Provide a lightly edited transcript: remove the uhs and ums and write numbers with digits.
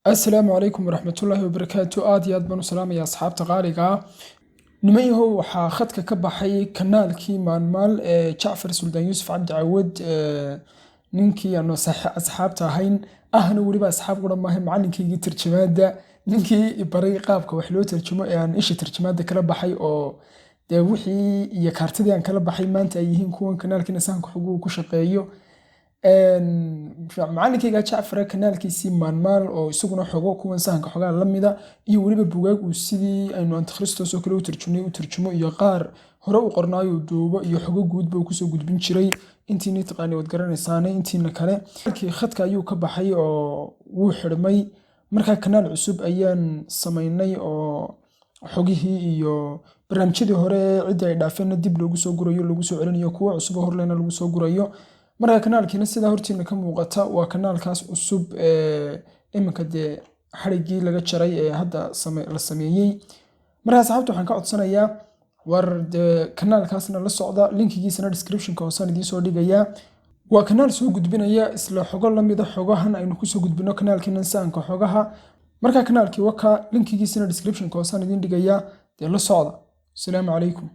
السلام عليكم ورحمة الله وبركاته آد بانو سلام يا أصحاب تقاليقا نمي هو وحا خدك كبحي كنالكي مال جعفر سلطان يوسف عبد عود نينكي أنو أصحاب تاهين أهنو وليبا أصحاب قرام ماهم معلنكي يجي ترجمادا نينكي يباري قابك وحلو ترجمة يعني إيش ترجمادا كلا بحي أو dee wixii iyo kaartadii aan kala baxay maanta ay yihiin kuwan kanaalkiina sahanka xuquuq ku shaqeeyo macallinkayga Jacfar kanaalkiisii maalmaal oo isaguna xogo kuwan sahanka xogaa la mida iyo waliba buugaag uu sidii aynu Antikhristos oo kale u turjumo iyo qaar hore u qornaayo duubo iyo xogo guud buu kusoo gudbin jiray intii taqaani wad garanaysaanay intiina kale halkii khadka ayuu ka baxay oo wuu xirmay markaa kanaal cusub ayaan sameynay oo xogihii iyo barnaamijyadii hore cidda ay dhaafeen dib loogu soo gurayo lagu soo celinayo kuwa cusub horleena lagu soo gurayo marka kanaalkiina sida hortiina ka muuqata waa kanaalkaas cusub iminka dee xarigii laga jaray ee hadda la sameeyay marka asxaabtu waxaan ka codsanayaa war kanaalkaasna la socda linkigiisana description-ka hoosaan idiin soo dhigayaa waa kanaal soo gudbinaya isla xogo la mid ah xogahan aynu ku soo gudbino kanaalkiina saanka xogaha marka kanaalkii waka linkigiisana description-ka hoosaan idiin dhigayaa dee la socda السلام عليكم